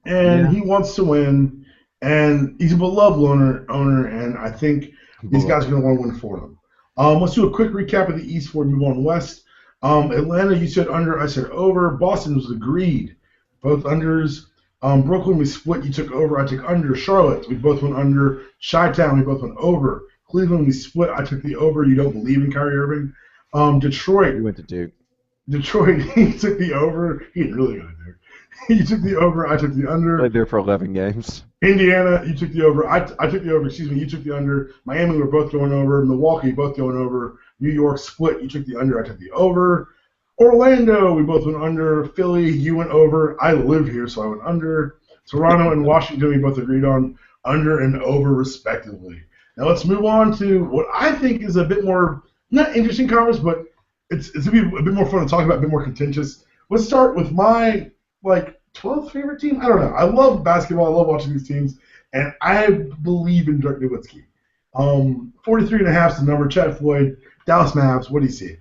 and Yeah. he wants to win, and he's a beloved owner, and I think these guys are Beloved. going to want to win for them. Let's do a quick recap of the East before we move on west. Atlanta, you said under, I said over. Boston was agreed, both unders. Brooklyn, we split. You took over, I took under. Charlotte, we both went under. Chi-Town, we both went over. Cleveland, we split. I took the over. You don't believe in Kyrie Irving. He Detroit, went to Duke. Detroit, he took the over. He didn't really go there. You took the over. I took the Played under. there for 11 games. Indiana, you took the over. I took the over. Excuse me. You took the under. Miami, we're both going over. Milwaukee, both going over. New York split. You took the under. I took the over. Orlando, we both went under. Philly, you went over. I live here, so I went under. Toronto and Washington, we both agreed on under and over, respectively. Now let's move on to what I think is a bit more not interesting conference, but it's gonna be a bit more fun to talk about, a bit more contentious. Let's start with my like 12th favorite team. I don't know. I love basketball. I love watching these teams, and I believe in Dirk Nowitzki. 43.5 is the number. Chad Floyd, Dallas Mavs. What do you see?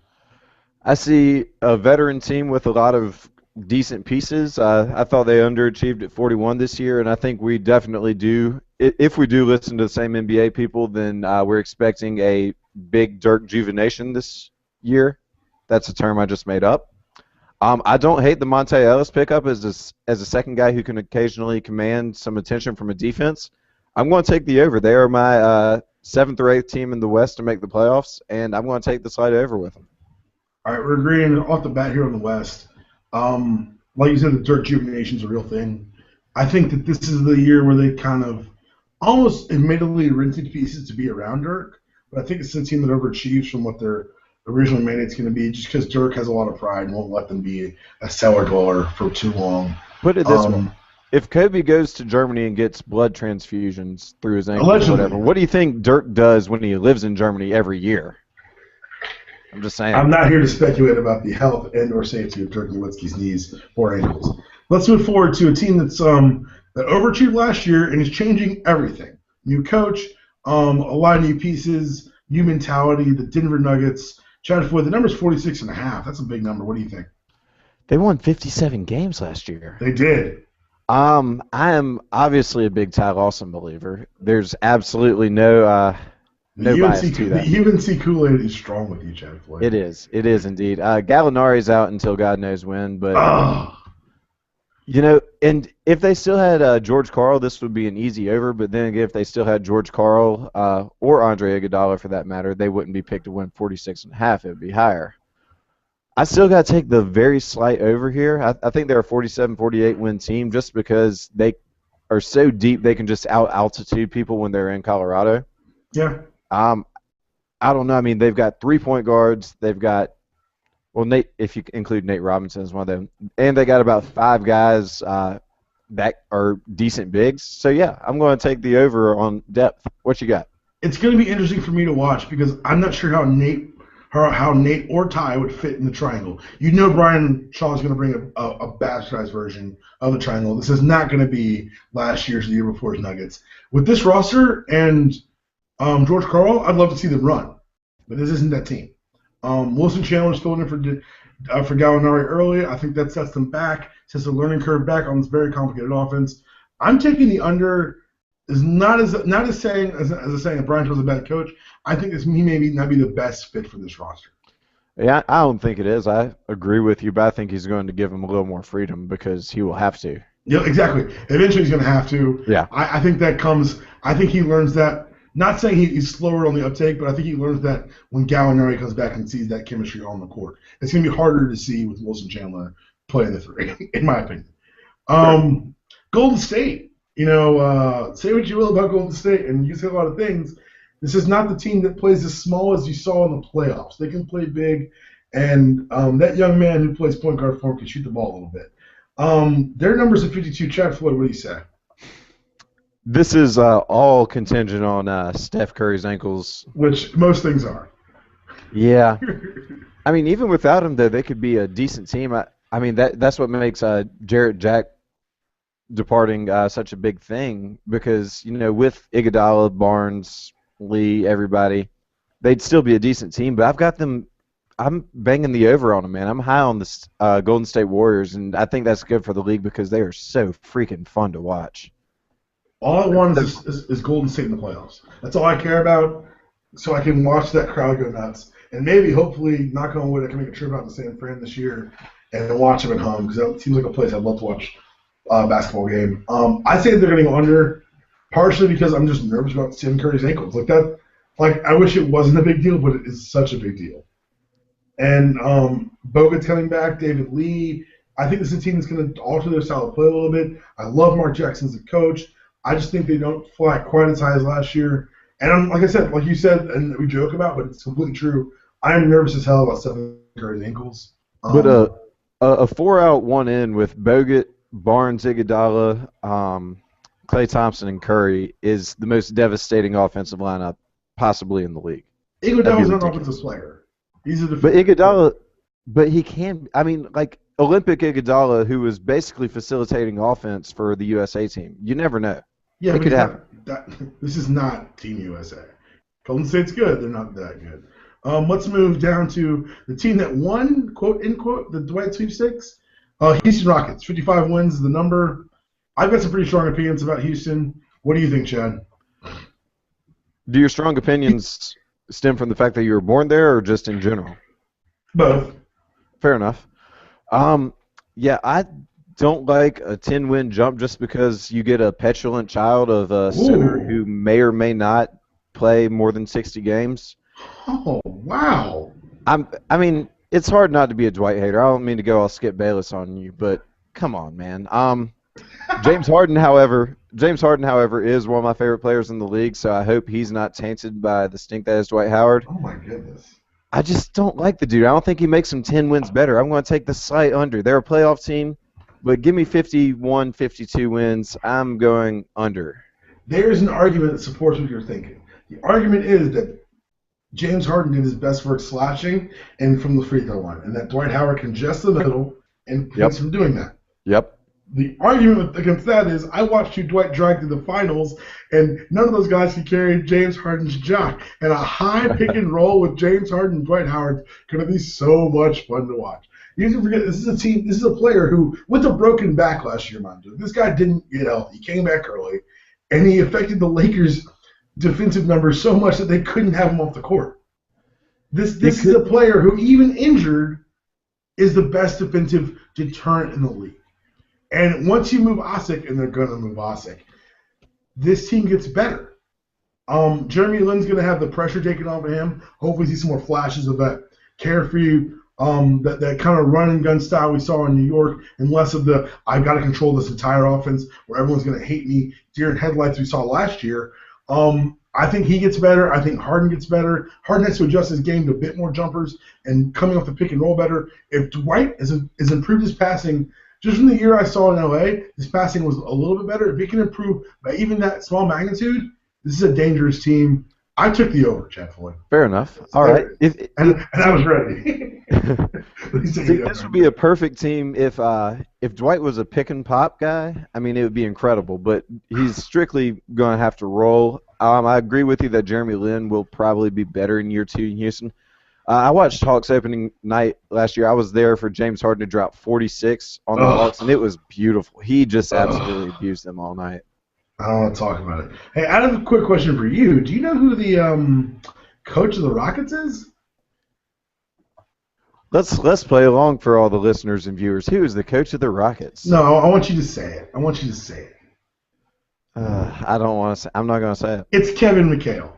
I see a veteran team with a lot of decent pieces. I thought they underachieved at 41 this year, and I think we definitely do. If we do listen to the same NBA people, then we're expecting a big Dirk juvenation this year. That's a term I just made up. I don't hate the Monte Ellis pickup as a second guy who can occasionally command some attention from a defense. I'm going to take the over. They are my seventh or eighth team in the West to make the playoffs, and I'm going to take the side over with them. All right, we're agreeing off the bat here on the West. Like you said, the Dirk juvenation is a real thing. I think that this is the year where they kind of almost admittedly rented pieces to be around Dirk, but I think it's a team that overachieves from what their original mandate's going to be, just because Dirk has a lot of pride and won't let them be a cellar dweller for too long. Put it this way. Um, If Kobe goes to Germany and gets blood transfusions through his ankles or whatever, Allegedly, what do you think Dirk does when he lives in Germany every year? I'm just I'm saying. not here to speculate about the health and or safety of Dirk Nowitzki's knees or ankles. Let's move forward to a team that overachieved last year and is changing everything. New coach, a lot of new pieces, new mentality. The Denver Nuggets. Chad Floyd, the number's 46.5. That's a big number. What do you think? They won 57 games last year. They did. I am obviously a big Ty Lawson believer. There's absolutely no The bias UNC to that. the UNC Kool-Aid is strong with you, Chad Floyd. It is. It is indeed. Gallinari's out until God knows when, but Oh, and if they still had George Karl, this would be an easy over. But then again, if they still had George Karl or Andre Iguodala for that matter, they wouldn't be picked to win 46.5. It would be higher. I still got to take the very slight over here. I think they're a 47-48 win team just because they are so deep they can just out-altitude people when they're in Colorado. yeah. Um, I don't know. I mean, they've got 3-point guards. They've got, well, Nate, if you include Nate Robinson as one of them, and they got about five guys that are decent bigs. So, yeah, I'm going to take the over on depth. What you got? It's going to be interesting for me to watch because I'm not sure how Nate or Ty would fit in the triangle. You know Brian Shaw is going to bring a bastardized version of the triangle. This is not going to be last year's or the year before's Nuggets. With this roster and George Karl, I'd love to see them run, but this isn't that team. Wilson Chandler's filling in for Gallinari early. I think that sets them back, sets a learning curve back on this very complicated offense. I'm taking the under. Is not as saying as saying that Brian Shaw's a bad coach. I think he may not be the best fit for this roster. Yeah, I don't think it is. I agree with you, but I think he's going to give him a little more freedom because he will have to. Yeah, exactly. Eventually, he's going to have to. Yeah. I think that comes. I think he learns that. Not saying he's slower on the uptake, but I think he learns that when Gallinari comes back and sees that chemistry on the court. It's going to be harder to see with Wilson Chandler playing the three, in my opinion. Golden State. Say what you will about Golden State, and you say a lot of things. This is not the team that plays as small as you saw in the playoffs. They can play big, and that young man who plays point guard for him can shoot the ball a little bit. Their numbers at 52. Chad Floyd, what do you say? This is all contingent on Steph Curry's ankles. Which most things are. Yeah. I mean, even without him, though, they could be a decent team. I mean, that's what makes Jarrett Jack departing such a big thing because, with Iguodala, Barnes, Lee, everybody, they'd still be a decent team. But I'm banging the over on them, man. I'm high on the Golden State Warriors, and I think that's good for the league because they are so freaking fun to watch. All I want is Golden State in the playoffs. That's all I care about, so I can watch that crowd go nuts. And maybe, hopefully, knock on wood, I can make a trip out to San Fran this year and watch them at home because that seems like a place I'd love to watch a basketball game. I say they're going to go under, partially because I'm just nervous about Stephen Curry's ankles. I wish it wasn't a big deal, but it is such a big deal. And Bogut's coming back, David Lee. I think this is a team that's going to alter their style of play a little bit. I love Mark Jackson as a coach. I just think they don't fly quite as high as last year. And like I said, like you said, and we joke about, but it's completely true. I am nervous as hell about Stephen Curry's ankles. But a 4-out, 1-in with Bogut, Barnes, Iguodala, Klay Thompson, and Curry is the most devastating offensive lineup possibly in the league. Iguodala's not an offensive player. He's a defensive But Iguodala, but he can. I mean, like Olympic Iguodala, who was basically facilitating offense for the USA team. You never know. Yeah, it could happen. This is not Team USA. Golden State's good. They're not that good. Let's move down to the team that won, quote, unquote, the Dwight sweepstakes. Houston Rockets. 55 wins is the number. I've got some pretty strong opinions about Houston. What do you think, Chad? Do your strong opinions stem from the fact that you were born there or just in general? Both. Fair enough. Yeah, I don't like a 10-win jump just because you get a petulant child of a center who may or may not play more than 60 games. Oh, wow. I mean, it's hard not to be a Dwight hater. I don't mean to go all Skip Bayless on you, but come on, man. James Harden, however, is one of my favorite players in the league, so I hope he's not tainted by the stink that is Dwight Howard. Oh, my goodness. I just don't like the dude. I don't think he makes them 10 wins better. I'm going to take the slight under. They're a playoff team, but give me 51, 52 wins. I'm going under. There's an argument that supports what you're thinking. The argument is that James Harden did his best work slashing and from the free throw line, and that Dwight Howard congests the middle and keeps him doing that. Yep. The argument against that is I watched you Dwight drag through the finals, and none of those guys can carry James Harden's jock. And a high pick and roll with James Harden and Dwight Howard going to be so much fun to watch. You can forget this is a player who, with a broken back last year, mind you, this guy didn't get healthy. He came back early, and he affected the Lakers' defensive numbers so much that they couldn't have him off the court. This is a player who, even injured, is the best defensive deterrent in the league. And once you move Osik, and they're going to move Osik, this team gets better. Jeremy Lin's going to have the pressure taken off of him. Hopefully see some more flashes of that carefree, that kind of run-and-gun style we saw in New York, and less of the I've got to control this entire offense where everyone's going to hate me deer in headlights we saw last year. I think he gets better. I think Harden gets better. Harden has to adjust his game to a bit more jumpers and coming off the pick and roll better. If Dwight has improved his passing, just from the year I saw in LA, his passing was a little bit better. If he can improve by even that small magnitude, this is a dangerous team. I took the over, Chad Floyd. Fair enough. All right. And I was ready. See, this would be a perfect team if Dwight was a pick and pop guy. I mean, it would be incredible. But he's strictly going to have to roll. I agree with you that Jeremy Lin will probably be better in year 2 in Houston. I watched Hawks opening night last year. I was there for James Harden to drop 46 on the Hawks, and it was beautiful. He just absolutely abused them all night. I don't want to talk about it. Hey, I have a quick question for you. Do you know who the coach of the Rockets is? Let's play along for all the listeners and viewers. Who is the coach of the Rockets? No, I want you to say it. I don't want to say. I'm not going to say it. It's Kevin McHale.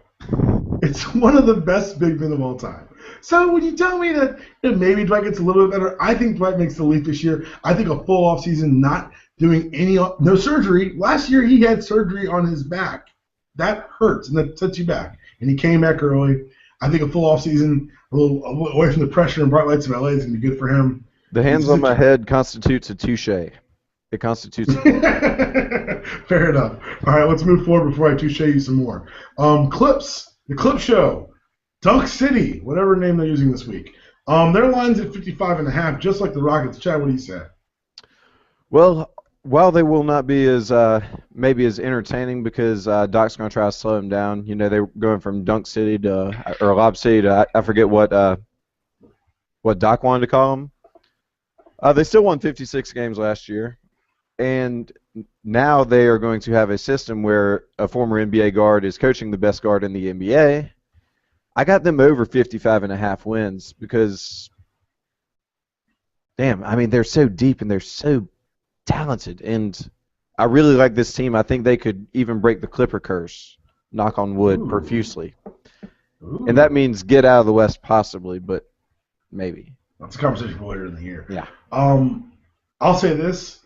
It's one of the best big men of all time. So when you tell me that maybe Dwight gets a little bit better, I think Dwight makes the leap this year. I think a full offseason, not doing no surgery. Last year he had surgery on his back. That hurts and that sets you back. And he came back early. I think a full offseason, a little away from the pressure and bright lights of LA is going to be good for him. The hands on my head constitutes a touche. It constitutes a Fair enough. All right, let's move forward before I touche you some more. Clips. The Clip Show, Dunk City, whatever name they're using this week. Their line's at 55.5, just like the Rockets. Chad, what do you say? Well, while they will not be as maybe as entertaining because Doc's going to try to slow them down. You know, they're going from Dunk City or Lob City to I forget what what Doc wanted to call them. They still won 56 games last year, and now they are going to have a system where a former NBA guard is coaching the best guard in the NBA. I got them over 55.5 wins because, damn, I mean, they're so deep and they're so talented, and I really like this team. I think they could even break the Clipper curse, knock on wood, Ooh. profusely. Ooh. And that means get out of the West possibly, but maybe. That's a conversation for later in the year. Yeah. I'll say this.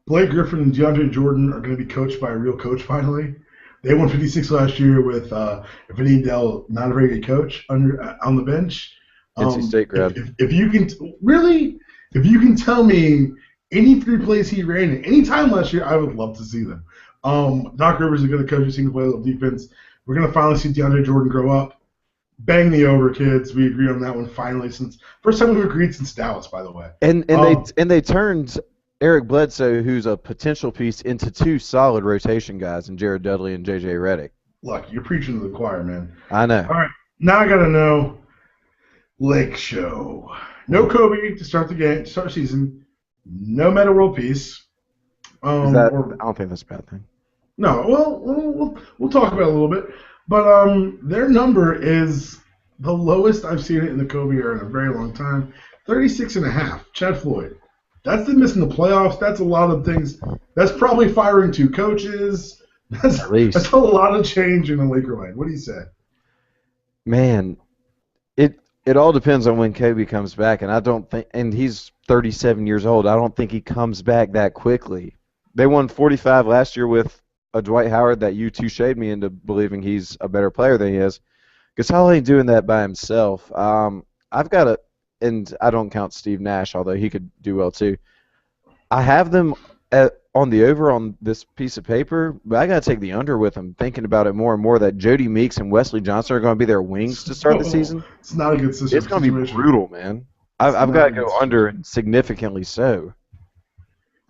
Blake Griffin and DeAndre Jordan are going to be coached by a real coach finally. They won 56 last year with Vinny Dell, not a very good coach, on the bench. NC State grad. If you can tell me any 3 plays he ran at any time last year, I would love to see them. Doc Rivers is going to coach a single play little defense. We're going to finally see DeAndre Jordan grow up. Bang the over, kids. We agree on that one finally. Since first time we've agreed since Dallas, by the way. And they turned Eric Bledsoe, who's a potential piece, into 2 solid rotation guys in Jared Dudley and J.J. Redick. Look, you're preaching to the choir, man. I know. All right, now I got to know Lake Show. No Kobe to start the season. No Meta World Peace. I don't think that's a bad thing. No, well, we'll talk about it a little bit. But their number is the lowest I've seen it in the Kobe era in a very long time. 36.5. Chad Floyd. That's them missing the playoffs. That's a lot of things. That's probably firing 2 coaches. That's a lot of change in the Laker line. What do you say? Man, it all depends on when Kobe comes back, and I don't think, and he's 37 years old. I don't think he comes back that quickly. They won 45 last year with a Dwight Howard that you touche'd me into believing he's a better player than he is. Gasol ain't doing that by himself. I've got and I don't count Steve Nash, although he could do well too. I have them on the over on this piece of paper, but I got to take the under with them, thinking about it more and more that Jody Meeks and Wesley Johnson are going to be their wings to start the season. It's not a good system. It's going to be brutal, man. I've got to go under, and significantly so.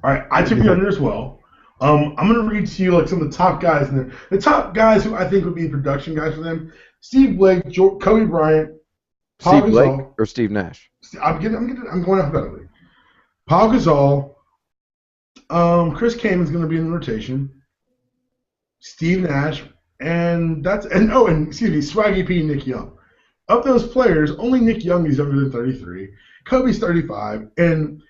All right, I took the under as well. I'm going to read to you like some of the top guys in there. The top guys who I think would be production guys for them: Steve Blake, Kobe Bryant, Steve Blake or Steve Nash. I'm going alphabetically. Paul Gasol, Chris Kamen's going to be in the rotation. Steve Nash, and Swaggy P and Nick Young. Of those players, only Nick Young is younger than 33. Kobe's 35, and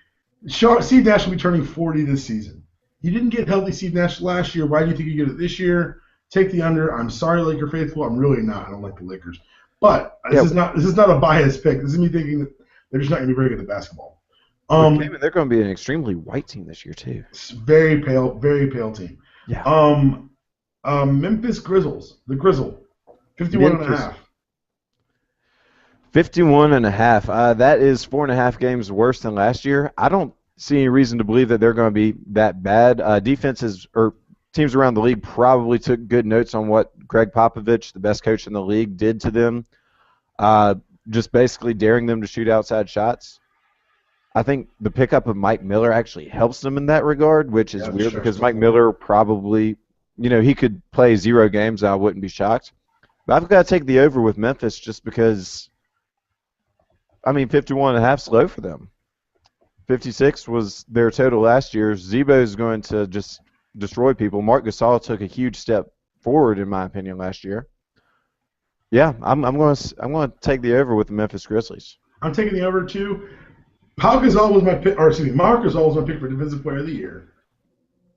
Steve Nash will be turning 40 this season. You didn't get healthy Steve Nash last year. Why do you think you get it this year? Take the under. I'm sorry, Laker faithful. I'm really not. I don't like the Lakers. But this is not a biased pick. This is me thinking that they're just not going to be very good at basketball. They're going to be an extremely white team this year too. Very pale team. Yeah. Memphis Grizzlies. The Grizzle. 51.5. 51.5. That is 4.5 games worse than last year. I don't see any reason to believe that they're going to be that bad. Defenses or teams around the league probably took good notes on what Greg Popovich, the best coach in the league, did to them, just basically daring them to shoot outside shots. I think the pickup of Mike Miller actually helps them in that regard, which is weird because Mike Miller probably, he could play 0 games. I wouldn't be shocked. But I've got to take the over with Memphis just because, 51.5 is low for them. 56 was their total last year. Zebo is going to just destroy people. Marc Gasol took a huge step forward, in my opinion, last year. Yeah, I'm going to take the over with the Memphis Grizzlies. I'm taking the over too. Marc Gasol was my pick for Defensive Player of the Year,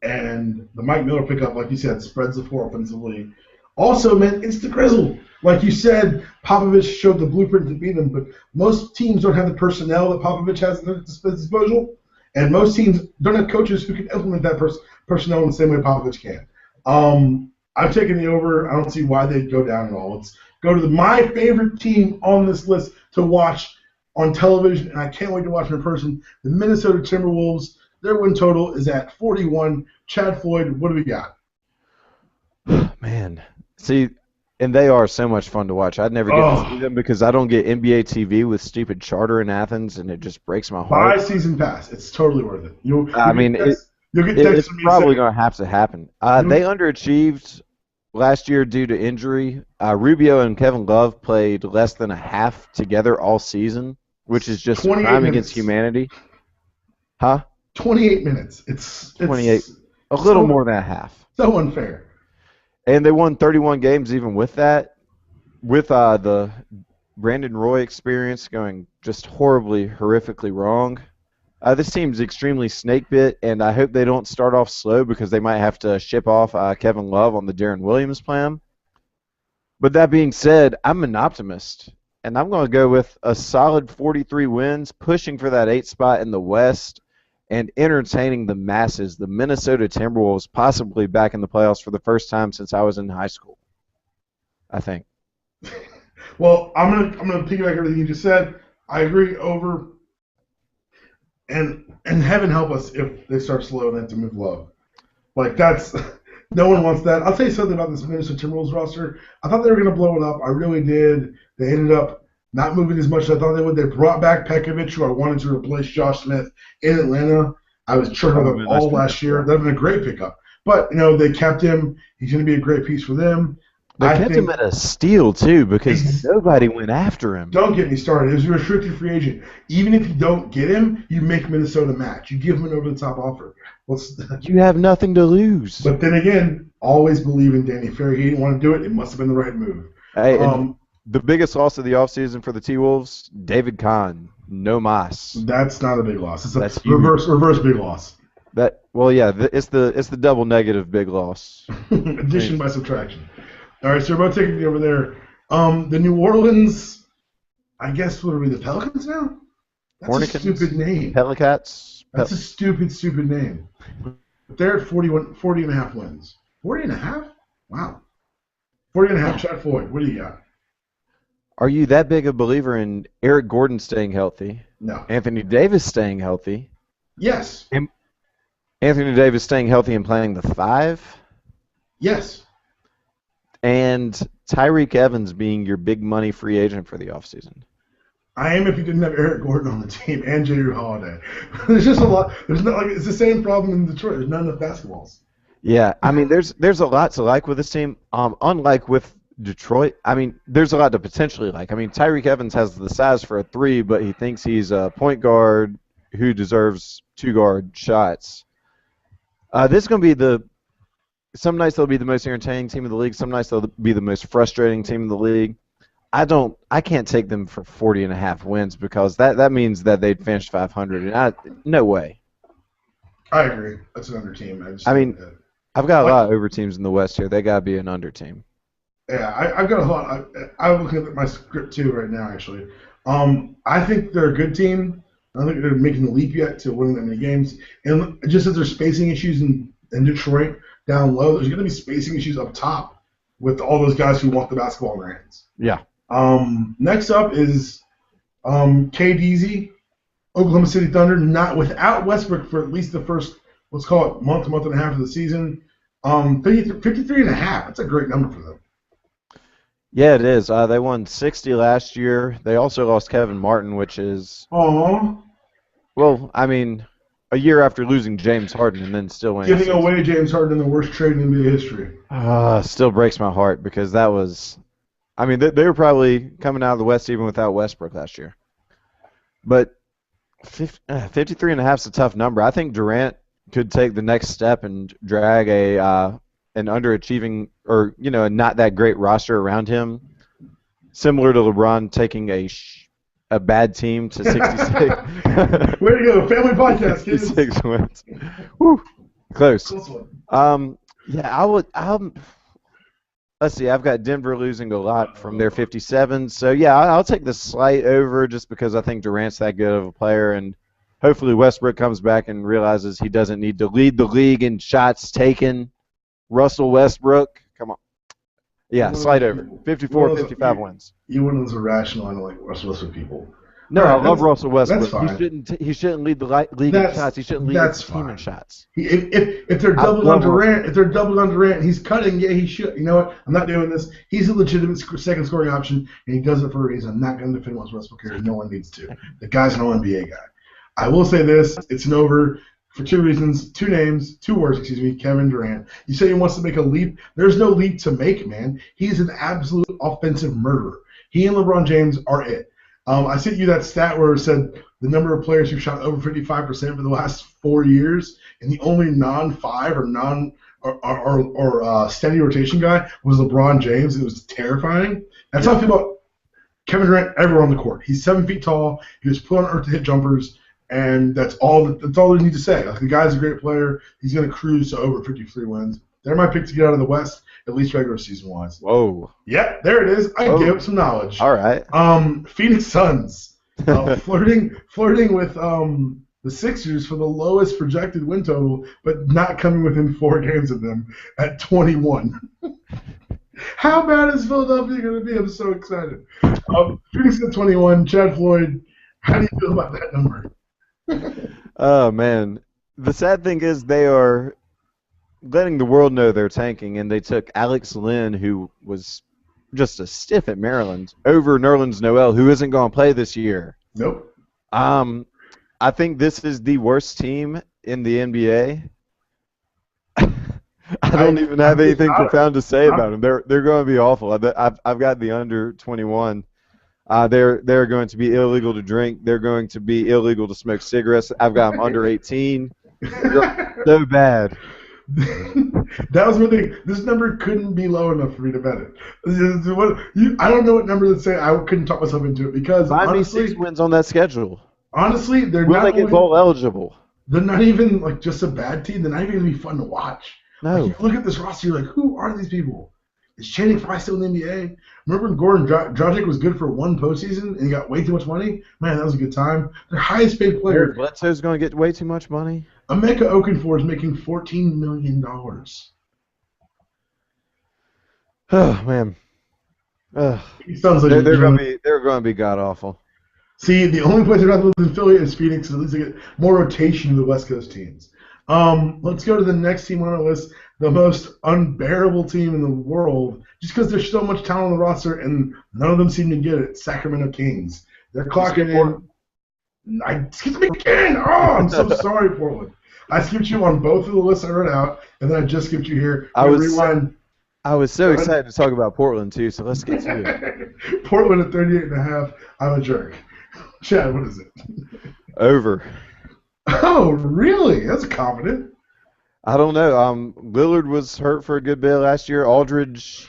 and the Mike Miller pickup, like you said, spreads the floor offensively. Also, man, it's the Grizzle. Like you said, Popovich showed the blueprint to beat them, but most teams don't have the personnel that Popovich has at their disposal, and most teams don't have coaches who can implement that personnel in the same way Popovich can. I'm taking the over. I don't see why they'd go down at all. Let's go to my favorite team on this list to watch on television, and I can't wait to watch them in person, the Minnesota Timberwolves. Their win total is at 41. Chad Floyd, what do we got? Man, see, and they are so much fun to watch. I'd never get to see them because I don't get NBA TV with stupid charter in Athens, and it just breaks my heart. Buy season pass. It's totally worth it. You'll get it's probably going to have to happen. They underachieved last year due to injury. Rubio and Kevin Love played less than a half together all season. which is just a 28 crime minutes. against humanity. Huh? 28 minutes. It's 28. A little more than a half. So unfair. And they won 31 games even with that, with the Brandon Roy experience going just horribly, horrifically wrong. This team's extremely snake bit, and I hope they don't start off slow because they might have to ship off Kevin Love on the Darren Williams plan. But that being said, I'm an optimist, and I'm going to go with a solid 43 wins, pushing for that 8th spot in the West, and entertaining the masses, the Minnesota Timberwolves, possibly back in the playoffs for the first time since I was in high school, I think. Well, I'm gonna piggyback everything you just said. I agree over, and heaven help us if they start slow and have to move low. Like that's no one wants that. I'll tell you something about this Minnesota Timberwolves roster. I thought they were gonna blow it up. I really did. They ended up not moving as much as I thought they would. They brought back Pekovic, who I wanted to replace Josh Smith in Atlanta. I was churning with them all last year. That'd been a great pickup. But they kept him. He's gonna be a great piece for them. They kept him at a steal, too, because nobody went after him. Don't get me started. He was a restricted free agent. Even if you don't get him, you make Minnesota match. You give him an over-the-top offer. You have nothing to lose. But then again, always believe in Danny Ferry. He didn't want to do it. It must have been the right move. Hey, the biggest loss of the offseason for the T-Wolves, David Kahn, no mas. That's not a big loss. It's a reverse big loss. It's the double negative big loss. Addition by subtraction. All right, so we're about taking it over there. The New Orleans, I guess, what are we, the Pelicans now? That's Hornicans, a stupid name. Pelicats. That's a stupid name. But they're at 40 and a half wins. 40 and a half? Wow. 40 and a half. Chad Floyd, what do you got? Are you that big a believer in Eric Gordon staying healthy? No. Anthony Davis staying healthy? Yes. Anthony Davis staying healthy and playing the 5? Yes. And Tyreek Evans being your big money free agent for the offseason. I am if you didn't have Eric Gordon on the team and J.Drew Holiday. There's just a lot. There's not it's the same problem in Detroit. There's not enough basketballs. Yeah, I mean, there's a lot to like with this team. Unlike with Detroit, I mean, there's a lot to potentially like. I mean, Tyreek Evans has the size for a 3, but he thinks he's a point guard who deserves 2-guard shots. This is going to be some nights they'll be the most entertaining team in the league. Some nights they'll be the most frustrating team in the league. I can't take them for 40 and a half wins because that means that they'd finish 500. And no way. I agree. That's an under team. I've got a lot of over teams in the West here. They got to be an under team. Yeah, I've got a lot. I'm looking at my script too right now, actually. I think they're a good team. I don't think they're making the leap yet to winning that many games. And just as there's spacing issues in Detroit down low, there's going to be spacing issues up top with all those guys who want the basketball in their hands. Yeah. Next up is KDZ, Oklahoma City Thunder, not without Westbrook for at least the first, let's call it month and a half of the season. 53 and a half. That's a great number for them. Yeah, it is. They won 60 last year. They also lost Kevin Martin, which is... Aww. Well, I mean, a year after losing James Harden and then still winning. Giving away James Harden, the worst trade in NBA history. Still breaks my heart because that was... I mean, they were probably coming out of the West even without Westbrook last year. But 53 and a half is a tough number. I think Durant could take the next step and drag an underachieving or, a not that great roster around him, similar to LeBron taking a bad team to 66. Way to go. Family podcast, kids. 66 wins. Woo. Close. Yeah, I would. Let's see. I've got Denver losing a lot from their 57. So, yeah, I'll take the slight over just because I think Durant's that good of a player. And hopefully Westbrook comes back and realizes he doesn't need to lead the league in shots taken. Russell Westbrook. Come on. Yeah, slight over. 54, 55 wins. You one of those irrational, I don't like Russell Westbrook people. No, I love Russell Westbrook. That's fine. He shouldn't lead the league in shots. He shouldn't lead the team in shots. If they're doubling on Durant, he's cutting. Yeah, he should. You know what? I'm not doing this. He's a legitimate second scoring option, and he does it for a reason. I'm not going to defend Westbrook here. No one needs to. The guy's an All-NBA guy. I will say this: it's an over for 2 reasons, 2 names, 2 words. Kevin Durant. You say he wants to make a leap. There's no leap to make, man. He's an absolute offensive murderer. He and LeBron James are it. I sent you that stat where it said the number of players who shot over 55% for the last 4 years, and the only non-five or steady rotation guy was LeBron James. It was terrifying. That's how I feel about Kevin Durant ever on the court. He's 7 feet tall. He was put on earth to hit jumpers, and that's all they need to say. Like, the guy's a great player. He's going to cruise to over 53 wins. They're my pick to get out of the West, at least regular season-wise. Whoa. Yep, there it is. I gave up some knowledge. All right. Phoenix Suns flirting with the Sixers for the lowest projected win total, but not coming within 4 games of them at 21. How bad is Philadelphia going to be? I'm so excited. Phoenix at 21. Chad Floyd, how do you feel about that number? Oh, man. The sad thing is they are letting the world know they're tanking, and they took Alex Lynn, who was just a stiff at Maryland, over Nerlens Noel, who isn't going to play this year. Nope. I think this is the worst team in the NBA. I don't even have anything profound to say about them. They're going to be awful. I've got the under 21. They're going to be illegal to drink. They're going to be illegal to smoke cigarettes. I've got them under 18. So bad. That was my thing. This number couldn't be low enough for me to bet it. I don't know what number to say. I couldn't talk myself into it because honestly, 6 wins on that schedule. Honestly, they're Will not. They get bowl eligible? They're not even like just a bad team. They're not even gonna be fun to watch. No. Like, you look at this roster, you're like, who are these people? Is Channing Frye still in the NBA? Remember when Goran Dragic was good for one postseason and he got way too much money? Man, that was a good time. Their highest paid player. Bledsoe's going to get way too much money. Emeka Okafor is making $14 million. Oh man. He sounds like they're going to be god awful. See, the only place they're not losing Philly is Phoenix. At least they get more rotation of the West Coast teams. Let's go to the next team on our list, the most unbearable team in the world, just because there's so much talent on the roster and none of them seem to get it. Sacramento Kings. They're clocking in. I skipped me again. Oh, I'm so sorry, Portland. I skipped you on both of the lists I wrote out, and then I just skipped you here. I was so excited to talk about Portland too, so let's get to it. Portland at 38.5. I'm a jerk. Chad, what is it? Over. Oh, really? That's confident. I don't know. Lillard was hurt for a good bit last year. Aldridge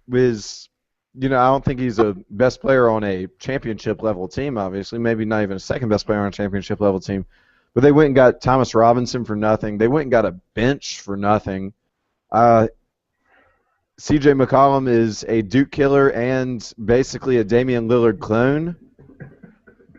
was, I don't think he's a best player on a championship level team, obviously. Maybe not even a second best player on a championship level team. But they went and got Thomas Robinson for nothing. They went and got a bench for nothing. C.J. McCollum is a Duke killer and basically a Damian Lillard clone.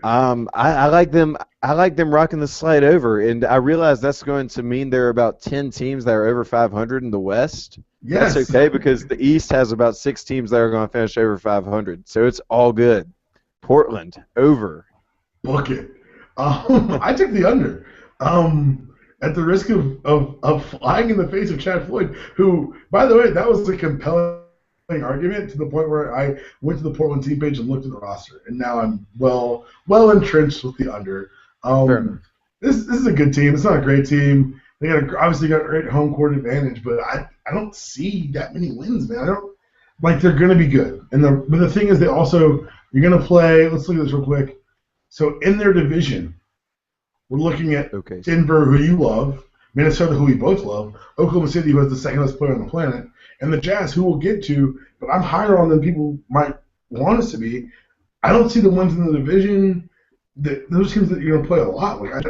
I like them. I like them rocking the slide over, and I realize that's going to mean there are about 10 teams that are over 500 in the West. Yes. That's okay because the East has about 6 teams that are going to finish over 500, so it's all good. Portland over. Book it. I took the under. At the risk of flying in the face of Chad Floyd, who, by the way, that was a compelling argument to the point where I went to the Portland team page and looked at the roster, and now I'm well entrenched with the under. This is a good team. It's not a great team. They obviously got a great home court advantage, but I don't see that many wins, man. I don't like they're going to be good. But the thing is, you're going to play. Let's look at this real quick. So in their division, we're looking at Denver, who you love, Minnesota, who we both love, Oklahoma City, who has the second best player on the planet, and the Jazz, who we'll get to, but I'm higher on than people might want us to be. I don't see the ones in the division. Those teams that you're going to play a lot. Like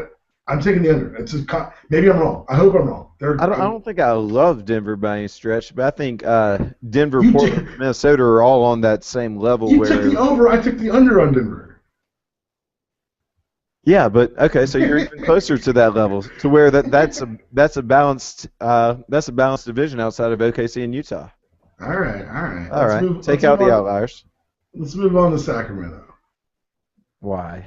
I'm taking the under. Maybe I'm wrong. I hope I'm wrong. I don't think I love Denver by any stretch, but I think Denver, Portland, Minnesota are all on that same level. You took the over. I took the under on Denver. Yeah, but okay, so you're even closer to that level, to where that's a balanced division outside of OKC and Utah. All right. Take out the outliers. Let's move on to Sacramento. Why?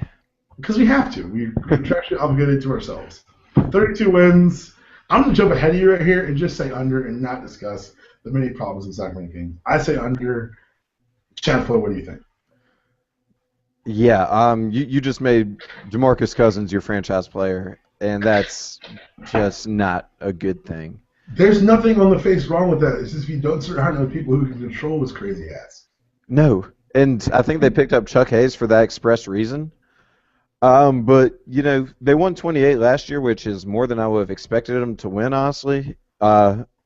Because we have to. We're contractually obligated to ourselves. 32 wins. I'm going to jump ahead of you right here and just say under and not discuss the many problems in Sacramento Kings. I say under. Chad Floyd, what do you think? Yeah, you just made DeMarcus Cousins your franchise player, and that's just not a good thing. There's nothing on the face wrong with that. It's just if you don't surround with people who can control his crazy ass. No, And I think they picked up Chuck Hayes for that express reason. But they won 28 last year, which is more than I would have expected them to win, honestly.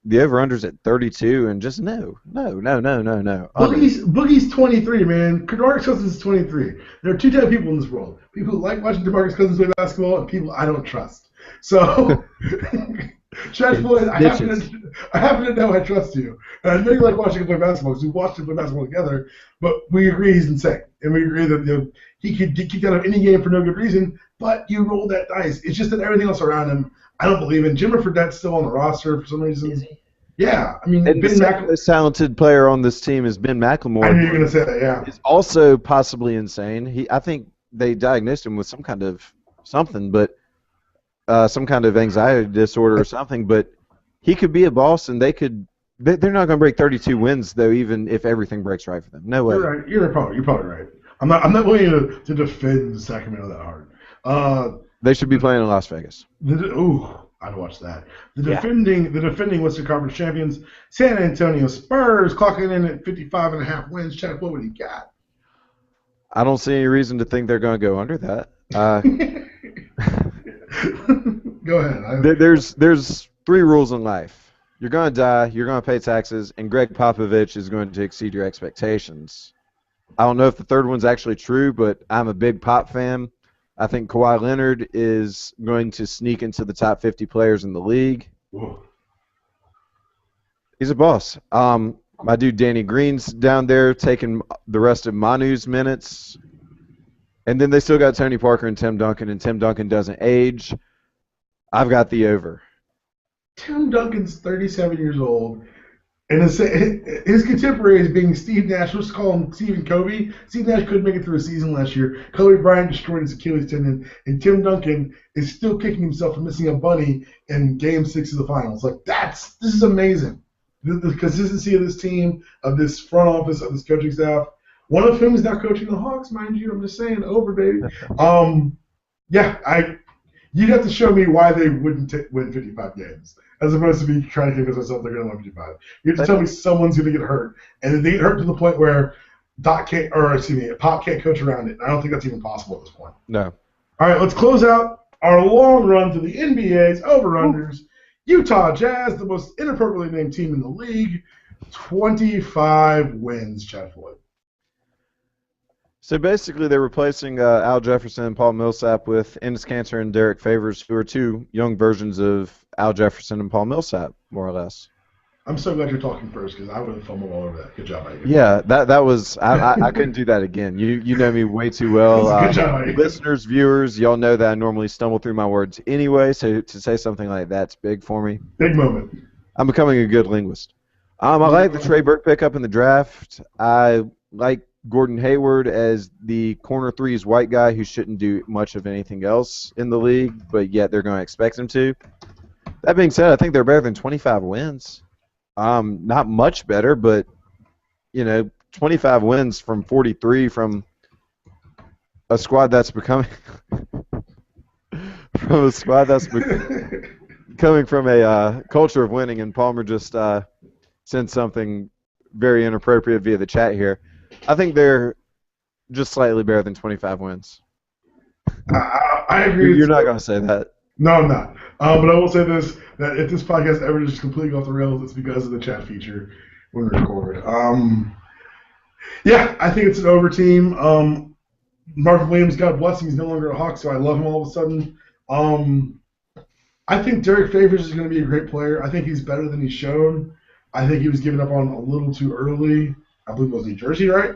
The over/under's at 32, and just no. Under. Boogie's 23, man. DeMarcus Cousins is 23. There are two types of people in this world: people who like watching DeMarcus Cousins play basketball, and people I don't trust. So, Chad Floyd, I happen to know I trust you, and I know you like watching him play basketball because we watched him play basketball together. But we agree he's insane, and we agree that he could get kicked out of any game for no good reason. But you roll that dice. It's just that everything else around him, I don't believe in. Jimmer Fredette's still on the roster for some reason. Yeah, I mean, and the most talented player on this team is Ben McLemore. I knew you were going to say that, yeah. He's also possibly insane. I think they diagnosed him with some kind of something, but some kind of anxiety disorder or something. But he could be a boss, and they're not going to break 32 wins though, even if everything breaks right for them. No way. You're right. You're probably right. I'm not willing to defend Sacramento that hard. They should be playing in Las Vegas. I'd watch that. The defending Western Conference champions, San Antonio Spurs, clocking in at 55.5 wins. Chad, what would he got? I don't see any reason to think they're going to go under that. Go ahead. There's 3 rules in life. You're going to die, you're going to pay taxes, and Greg Popovich is going to exceed your expectations. I don't know if the third one's actually true, but I'm a big Pop fan. I think Kawhi Leonard is going to sneak into the top 50 players in the league. Whoa. He's a boss. My dude Danny Green's down there taking the rest of Manu's minutes. And then they still got Tony Parker and Tim Duncan doesn't age. I've got the over. Tim Duncan's 37 years old. And his contemporaries being Steve Nash, let's call him Steve and Kobe. Steve Nash couldn't make it through a season last year. Kobe Bryant destroyed his Achilles tendon, and Tim Duncan is still kicking himself for missing a bunny in Game 6 of the finals. This is amazing. The consistency of this team, of this front office, of this coaching staff. One of whom is now coaching the Hawks, mind you. I'm just saying, over, baby. You'd have to show me why they wouldn't win 55 games, as opposed to me trying to convince myself they're going to win 55. You have to tell me someone's going to get hurt, and if they get hurt to the point where Pop can't coach around it. I don't think that's even possible at this point. No. All right, let's close out our long run to the NBA's over-unders. Utah Jazz, the most inappropriately named team in the league, 25 wins, Chad Floyd. So basically, they're replacing Al Jefferson and Paul Millsap with Enes Kanter and Derek Favors, who are 2 young versions of Al Jefferson and Paul Millsap, more or less. I'm so glad you're talking first because I would have fumbled all over that. Good job, Ike. Yeah, that was I couldn't do that again. You know me way too well. Good job, Ike. Listeners, viewers, y'all know that I normally stumble through my words anyway, so to say something like that's big for me. Big moment. I'm becoming a good linguist. I like the Trey Burke pickup in the draft. I like Gordon Hayward as the corner threes white guy who shouldn't do much of anything else in the league, but yet they're going to expect him to. That being said, I think they're better than 25 wins. Not much better, but 25 wins from 43 from a squad that's becoming coming from a culture of winning, and Palmer just sent something very inappropriate via the chat here. I think they're just slightly better than 25 wins. I agree. You're not going to say that. No, I'm not. But I will say this, that if this podcast ever is completely off the rails, it's because of the chat feature when we record. I think it's an over team. Marvin Williams, God bless him, he's no longer a Hawk, so I love him all of a sudden. I think Derek Favors is going to be a great player. I think he's better than he's shown. I think he was given up on a little too early. I believe it was New Jersey, right?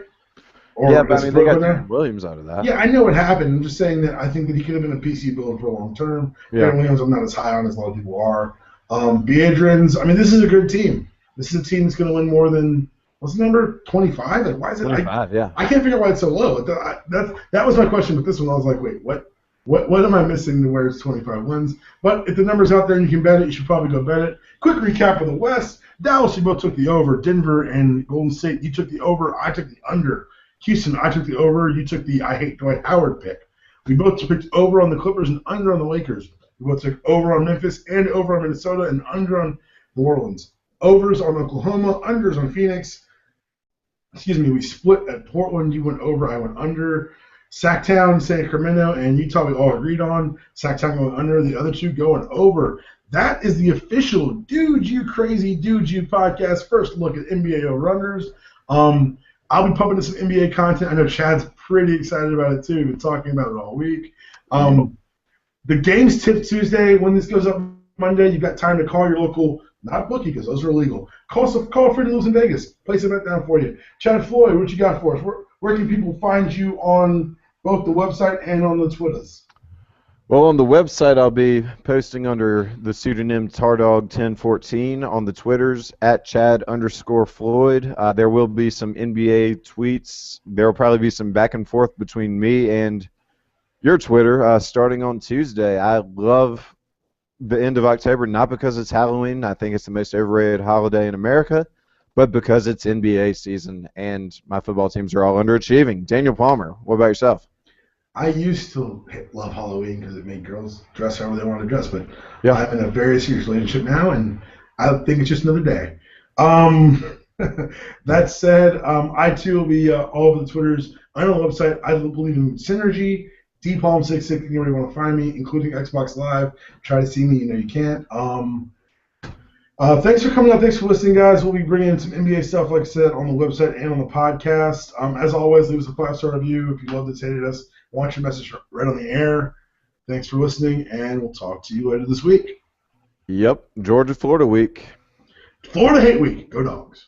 But I mean, they got Darren Williams out of that. Yeah, I know what happened. I'm just saying that I think that he could have been a PC build for a long term. Yeah. Darren Williams, I'm not as high on as a lot of people are. Biedrins, I mean, this is a good team. This is a team that's going to win more than, what's the number? 25? Like, why is it? 25, yeah. I can't figure out why it's so low. That was my question with this one. I was like, wait, what am I missing to where it's 25 wins? But if the number's out there and you can bet it, you should probably go bet it. Quick recap of the West. Dallas, you both took the over. Denver and Golden State, you took the over. I took the under. Houston, I took the over. You took the I hate Dwight Howard pick. We both picked over on the Clippers and under on the Lakers. We both took over on Memphis and over on Minnesota and under on New Orleans. Overs on Oklahoma, unders on Phoenix. we split at Portland. You went over, I went under. Sacktown, Sacramento, and Utah, we all agreed on. Sacktown going under, the other two going over. That is the official Dude You Crazy Dude You podcast. First look at NBA over-unders. I'll be pumping in some NBA content. I know Chad's pretty excited about it too. We've been talking about it all week. The game's tipped Tuesday. When this goes up Monday, you've got time to call your local, not bookie because those are illegal. Call a friend who lives in Vegas. Place a bet down for you. Chad Floyd, what you got for us? Where can people find you on both the website and on the Twitters? Well, on the website, I'll be posting under the pseudonym Tardog1014 on the Twitters at Chad_Floyd. There will be some NBA tweets. There will probably be some back and forth between me and your Twitter starting on Tuesday. I love the end of October, not because it's Halloween. I think it's the most overrated holiday in America, but because it's NBA season and my football teams are all underachieving. Daniel Palmer, what about yourself? I used to love Halloween because it made girls dress however they want to dress, but Yeah. I'm in a very serious relationship now, and I think it's just another day. That said, I too will be all over the Twitters. On the website, I believe in synergy, dpalm66, anywhere you want to find me, including Xbox Live. Try to see me, you know you can't. Thanks for coming out. Thanks for listening, guys. We'll be bringing in some NBA stuff, like I said, on the website and on the podcast. As always, leave us a 5-star review if you loved us, hated us. Want your message right on the air. Thanks for listening, and we'll talk to you later this week. Yep, Georgia-Florida week. Florida Hate Week. Go Dogs.